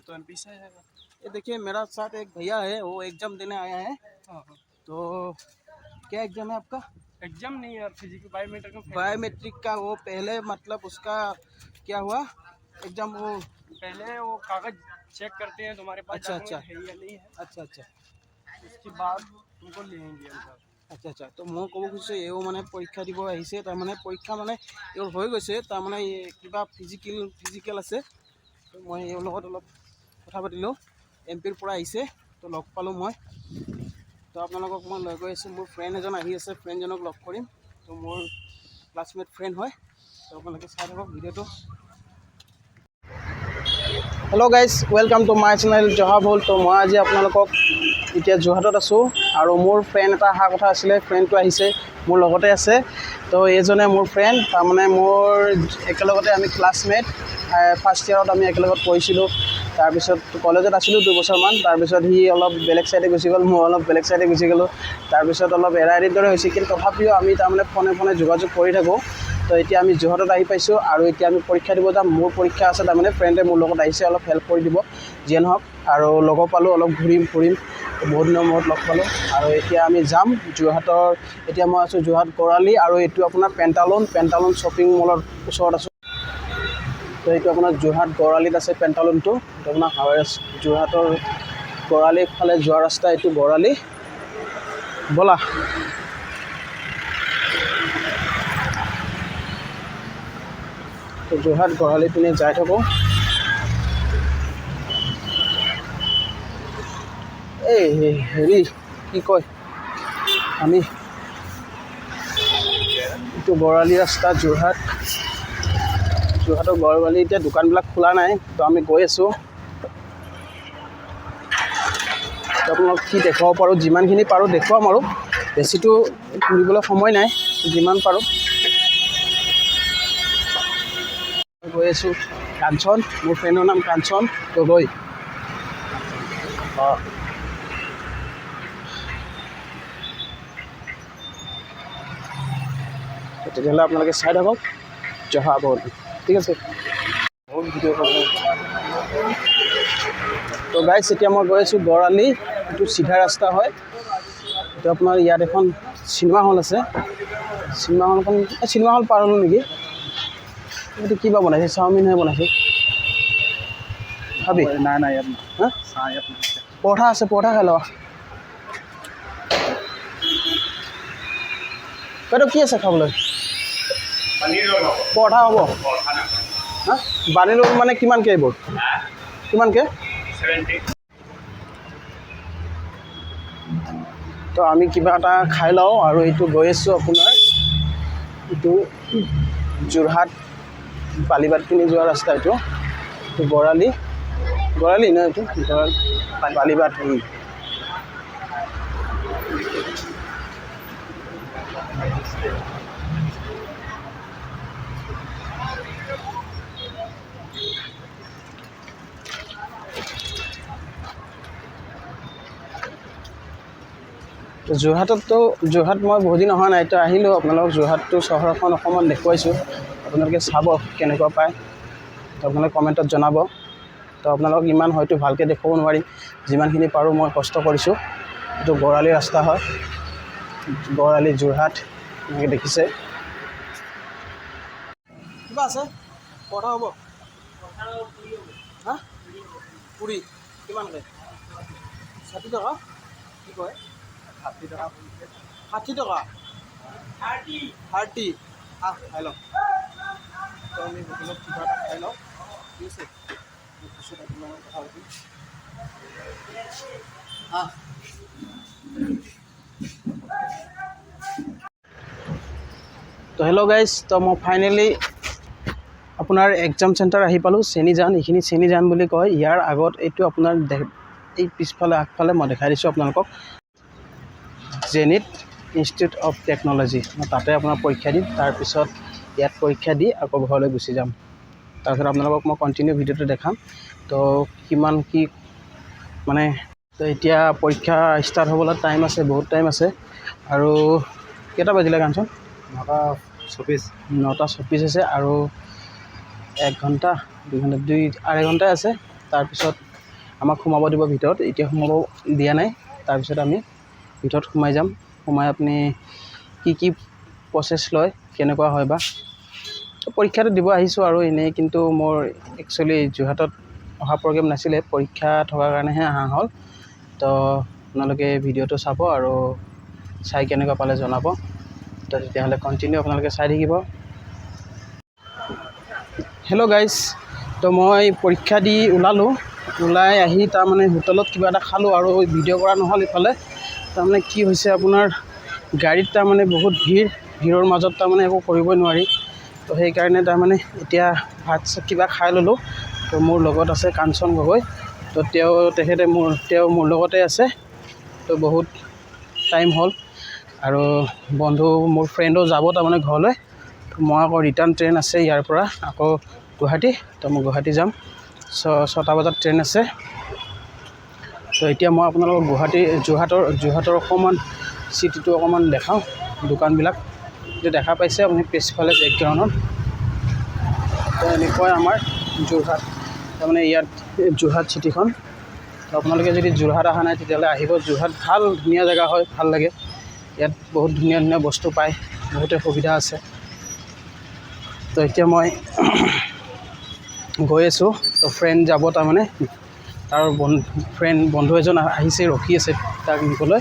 तो एमपी से है। ये देखिए मेरा साथ एक भैया है, वो एग्जाम देने आया है। तो क्या एग्जाम है आपका? एग्जाम नहीं है, फिजिकल बायोमेट्रिक में बायोमेट्रिक का। वो पहले मतलब उसका क्या हुआ एग्जाम? वो पहले वो कागज चेक करते हैं तुम्हारे पास अच्छा अच्छा डॉक्यूमेंट है या नहीं है, अच्छा अच्छा उसके बाद तुमको लेंगे अंदर। আচ্ছা আচ্ছা। তো মই ক'ব খুজিছোঁ এও মানে পৰীক্ষা দিব আহিছে, তাৰমানে পৰীক্ষা মানে এওঁৰ হৈ গৈছে, তাৰমানে কিবা ফিজিকেল আছে। তো মই এওঁৰ লগত অলপ কথা পাতিলোঁ। এমপিৰ পৰা আহিছে, তো লগ পালোঁ মই। তো আপোনালোকক মই লৈ গৈ আছোঁ, মোৰ ফ্ৰেণ্ড এজন আহি আছে, ফ্ৰেণ্ডজনক লগ কৰিম। তো মোৰ ক্লাছমেট ফ্ৰেণ্ড হয়। তো আপোনালোকে চাই থাকক ভিডিঅ'টো। Hello' guys, welcome to my channel জহা ভুল। তো মই আজি আপোনালোকক এতিয়া যোৰহাটত আছোঁ আৰু মোৰ ফ্ৰেণ্ড এটা অহা কথা আছিলে, ফ্ৰেণ্ডটো আহিছে, মোৰ লগতে আছে। তো এইজনে মোৰ ফ্ৰেণ্ড, তাৰমানে মোৰ একেলগতে আমি ক্লাছমেট। ফাৰ্ষ্ট ইয়েৰত আমি একেলগত পঢ়িছিলোঁ। তাৰপিছত কলেজত আছিলোঁ 2 বছৰমান। তাৰপিছত সি অলপ বেলেগ চাইডে গুচি গ'ল, মই অলপ বেলেগ চাইডে গুচি গ'লোঁ। তাৰপিছত অলপ এৰা এৰিৰ দৰে হৈছে, কিন্তু তথাপিও আমি তাৰমানে ফোনে যোগাযোগ কৰি থাকোঁ। তো এতিয়া আমি যোৰহাটত আহি পাইছোঁ আৰু এতিয়া আমি পৰীক্ষা দিব যাম। মোৰ পৰীক্ষা আছে, তাৰমানে ফ্ৰেণ্ডে মোৰ লগত আহিছে, অলপ হেল্প কৰি দিব যিয়ে নহওক। আৰু লগো পালোঁ, অলপ ঘূৰিম ফুৰিম, বহুত দিনৰ মূৰত লগ পালোঁ। আৰু এতিয়া আমি যাম যোৰহাটৰ। এতিয়া মই আছোঁ যোৰহাট গড়আলি, আৰু এইটো আপোনাৰ পেণ্টালুন শ্বপিং মলৰ ওচৰত আছোঁ। তো এইটো আপোনাৰ যোৰহাট গড়আলিত আছে পেণ্টালুনটো। এইটো আপোনাৰ যোৰহাটৰ গড়আলিৰ ফালে যোৱা ৰাস্তা, এইটো গড়আলি। ব'লা। তো যোৰহাট গড়আলি পিনে যাই থাকোঁ। এই হেৰি কি কয়, আমি এইটো গড়আলি ৰাস্তা যোৰহাটৰ গড়আলি। এতিয়া দোকানবিলাক খোলা নাই, তো আমি গৈ আছোঁ। আপোনালোক কি দেখুৱাব পাৰোঁ, যিমানখিনি পাৰোঁ দেখুৱাম আৰু। বেছিটো ঘূৰিবলৈ সময় নাই, যিমান পাৰোঁ। গৈ আছোঁ কাঞ্চন, মোৰ ফ্ৰেণ্ডৰ নাম কাঞ্চন গগৈ। অঁ, তেতিয়াহ'লে আপোনালোকে চাই থাকক জহা ভুল, ঠিক আছে। বহুত ভিডিঅ' কৰিব। তো গাইজ, এতিয়া মই গৈ আছোঁ গড়আলি। এইটো চিধা ৰাস্তা হয়। এইটো আপোনাৰ ইয়াত এখন চিনেমা হল আছে। চিনেমা হল পাৰ হ'লোঁ নেকি? এইটো কিবা বনাইছে, চাওমিনহে বনাইছে ভাবি। নাই হা, পৰঠা আছে, পৰঠা খাই লওঁ। বাইদেউ কি আছে খাবলৈ? পৰঠা হ'ব? হা, বানি ৰ'ল মানে কিমানকৈ এইবোৰ? কিমানকৈ? 70। তো আমি কিবা এটা খাই লওঁ। আৰু এইটো গৈ আছোঁ আপোনাৰ এইটো যোৰহাট বালিবাট পিনে যোৱা ৰাস্তা। এইটো গড়আলি ন, এইটো বালিবাট। যোৰহাট মই বহুত দিন অহা নাই, তো আহিলোঁ। আপোনালোকক যোৰহাটটো চহৰখন অকণমান দেখুৱাইছোঁ। আপোনালোকে চাব কেনেকুৱা পায়, তো আপোনালোকে কমেণ্টত জনাব। তো আপোনালোকক ইমান হয়তো ভালকৈ দেখুৱাব নোৱাৰিম, যিমানখিনি পাৰোঁ মই কষ্ট কৰিছোঁ। এইটো গড়আলি ৰাস্তা হয়, গড়আলি যোৰহাট, এনেকৈ দেখিছে। কিবা আছে? পৰঠা হ'ব? হা, পুৰি কিমানকৈ? 60 টকা? কি কয়? 60 টকা। 30 খাই লওঁ। তো আমি হোটেলত কিবা এটা খাই লওঁ, ঠিক আছে। পিছত আপোনাৰ কথা পাতিম। তো হেল্ল' গাইজ, তো মই ফাইনেলি আপোনাৰ এক্সাম চেণ্টাৰ আহি পালোঁ। চেনিজান, এইখিনি চেনিজান বুলি কয়। ইয়াৰ আগত এইটো আপোনাৰ এই পিছফালে আগফালে মই দেখাই দিছোঁ আপোনালোকক, জেনিট ইনষ্টিটিউট অফ টেকন'লজি। মই তাতে আপোনাৰ পৰীক্ষা দিম। তাৰপিছত ইয়াত পৰীক্ষা দি আকৌ ঘৰলৈ গুচি যাম। তাৰপিছত আপোনালোকক মই কণ্টিনিউ ভিডিঅ'টো দেখাম। তো কিমান কি মানে, তো এতিয়া পৰীক্ষা ষ্টাৰ্ট হ'বলৈ টাইম আছে, বহুত টাইম আছে। আৰু কেইটা বাজিলে কাঞ্চন? 9:24 আছে। আৰু 1 ঘণ্টা 2 ঘণ্টা 2-2.5 ঘণ্টাই আছে। তাৰপিছত আমাক সোমাব দিব ভিতৰত, এতিয়া সোমাব দিয়া নাই। তাৰপিছত আমি ভিতৰত সোমাই যাম। সোমাই আপুনি কি প্ৰচেছ লয়, কেনেকুৱা হয় বা পৰীক্ষাটো দিব আহিছোঁ আৰু এনেই। কিন্তু মোৰ একচুৱেলি যোৰহাটত অহা প্ৰগ্ৰেম নাছিলে, পৰীক্ষা থকাৰ কাৰণেহে অহা হ'ল। তো আপোনালোকে ভিডিঅ'টো চাব আৰু চাই কেনেকুৱা পালে জনাব। তো তেতিয়াহ'লে কণ্টিনিউ আপোনালোকে চাই থাকিব। হেল্ল' গাইজ, তো মই পৰীক্ষা দি ওলাই আহি তাৰমানে হোটেলত কিবা এটা খালোঁ আৰু ভিডিঅ' কৰা নহ'ল। ইফালে তাৰমানে কি হৈছে, আপোনাৰ গাড়ীত তাৰমানে বহুত ভিৰৰ মাজত তাৰমানে একো কৰিবই নোৱাৰি। তো সেইকাৰণে তাৰমানে এতিয়া ভাত কিবা খাই ল'লোঁ। তো মোৰ লগত আছে কাঞ্চন গগৈ। তো তেওঁ মোৰ লগতে আছে। তো বহুত টাইম হ'ল আৰু মোৰ ফ্ৰেণ্ডো যাব তাৰমানে ঘৰলৈ। মই আকৌ ৰিটাৰ্ণ ট্ৰেইন আছে ইয়াৰ পৰা আকৌ গুৱাহাটী। তো মই গুৱাহাটী যাম, 6টা বজাত ট্ৰেইন আছে। তো এতিয়া মই আপোনালোকক যোৰহাটৰ অকণমান চিটিটো অকণমান দেখাওঁ। দোকানবিলাক যে দেখা পাইছে আপুনি পিছফালে বেকগ্ৰাউণ্ডত। তো এনেকুৱাই আমাৰ যোৰহাট, তাৰমানে ইয়াত যোৰহাট চিটিখন। তো আপোনালোকে যদি যোৰহাট অহা নাই তেতিয়াহ'লে আহিব। যোৰহাট ভাল ধুনীয়া জেগা হয়, ভাল লাগে। ইয়াত বহুত ধুনীয়া বস্তু পায়, বহুতে সুবিধা আছে। তো এতিয়া মই গৈ আছোঁ। তো ফ্ৰেণ্ড যাব তাৰমানে, তাৰ বন্ধু এজন আহিছে, ৰখি আছে তাক নিবলৈ।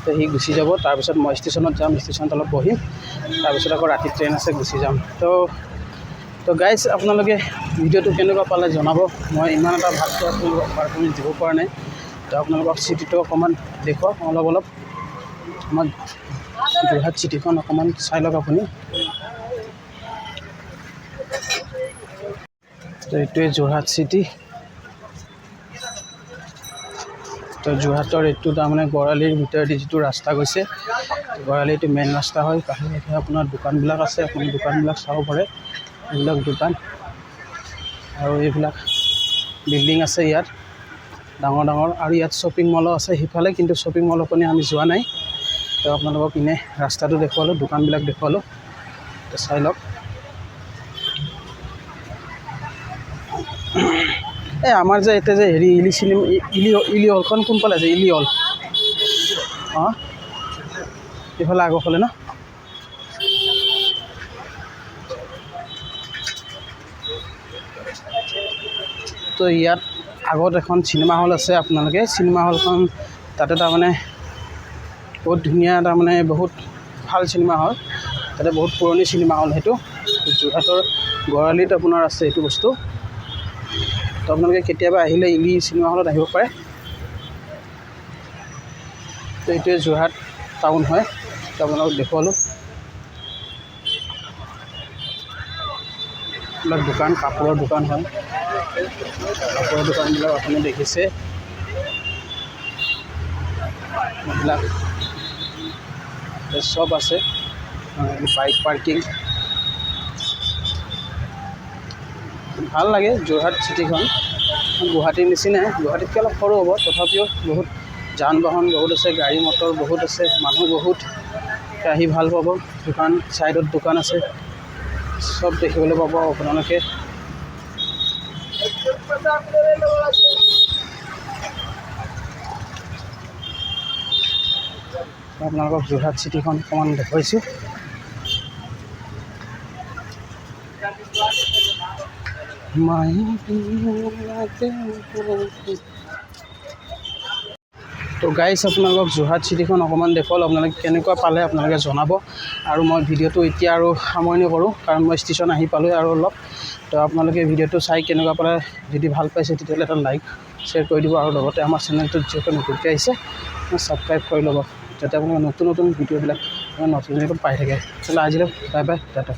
তো সি গুচি যাব। তাৰপিছত মই ষ্টেচনত যাম, ষ্টেচনত অলপ বহিম। তাৰপিছত আকৌ ৰাতি ট্ৰেইন আছে, গুচি যাম। তো গাইজ, আপোনালোকে ভিডিঅ'টো কেনেকুৱা পালে জনাব। মই ইমান এটা ভালকৈ আপোনালোকক পাৰফৰ্মেঞ্চ দিব পৰা নাই। তো আপোনালোকক চিটিটো অকণমান দেখুৱাওক, অলপ আমাৰ যোৰহাট চিটিখন অকণমান চাই লওক আপুনি। তো এইটোৱে যোৰহাট চিটি। তো যোৰহাটৰ এইটো তাৰমানে গড়আলিৰ ভিতৰেদি যিটো ৰাস্তা গৈছে, গড়আলি এইটো মেইন ৰাস্তা হয়। কাষে আপোনাৰ দোকানবিলাক আছে, আপুনি দোকানবিলাক চাব পাৰে। এইবিলাক দোকান আৰু এইবিলাক বিল্ডিং আছে ইয়াত ডাঙৰ আৰু ইয়াত শ্বপিং মলো আছে সিফালে। কিন্তু শ্বপিং মলৰ পিনে আমি যোৱা নাই। তো আপোনালোকক ইনে ৰাস্তাটো দেখুৱালোঁ, দোকানবিলাক দেখুৱালোঁ। তো চাই লওক। আমাৰ যে এতিয়া যে ইলি হলখন কোনফালে আছে? ইলি হল এইফালে আগৰফালে ন? তো ইয়াত আগত এখন চিনেমা হল আছে। আপোনালোকে চিনেমা হলখন তাতে তাৰমানে বহুত ধুনীয়া, তাৰমানে বহুত ভাল চিনেমা হল। তাতে বহুত পুৰণি চিনেমা হল সেইটো। যোৰহাটৰ গড়আলিত আপোনাৰ আছে এইটো বস্তু। তো আপোনালোকে কেতিয়াবা আহিলে ইলি চিনেমা হলত আহিব পাৰে। তো এইটোৱে যোৰহাট টাউন হয়। তো আপোনালোকক দেখুৱালোঁ। এইবিলাক দোকান, কাপোৰৰ দোকান হয়। কাপোৰৰ দোকানবিলাক আপুনি দেখিছে। এইবিলাক চব আছে। বাইক পাৰ্কিং, ভাল লাগে যোৰহাট চিটিখন। গুৱাহাটীৰ নিচিনাই, গুৱাহাটীতকৈ অলপ সৰু হ'ব। তথাপিও বহুত যান বাহন বহুত আছে, গাড়ী মটৰ বহুত আছে, মানুহ বহুত আহি ভাল পাব। দোকান চাইডত দোকান আছে, চব দেখিবলৈ পাব আপোনালোকে। আপোনালোকক যোৰহাট চিটিখন অকণমান দেখুৱাইছোঁ। তো গাইজ, আপোনালোকক যোৰহাট চিটিখন অকণমান দেখুৱালোঁ। আপোনালোকে কেনেকুৱা পালে আপোনালোকে জনাব। আৰু মই ভিডিঅ'টো এতিয়া আৰু সামৰণি কৰোঁ, কাৰণ মই ষ্টেচন আহি পালোঁ আৰু অলপ। তো আপোনালোকে ভিডিঅ'টো চাই কেনেকুৱা পালে, যদি ভাল পাইছে তেতিয়াহ'লে এটা লাইক শ্বেয়াৰ কৰি দিব। আৰু লগতে আমাৰ চেনেলটোত যিহেতু নতুনকৈ আহিছে, ছাবস্ক্ৰাইব কৰি ল'ব, যাতে আপোনালোকে নতুন ভিডিঅ'বিলাক নতুন পাই থাকে। তেতিয়াহ'লে আজিলৈ বাই বাই, টাটা।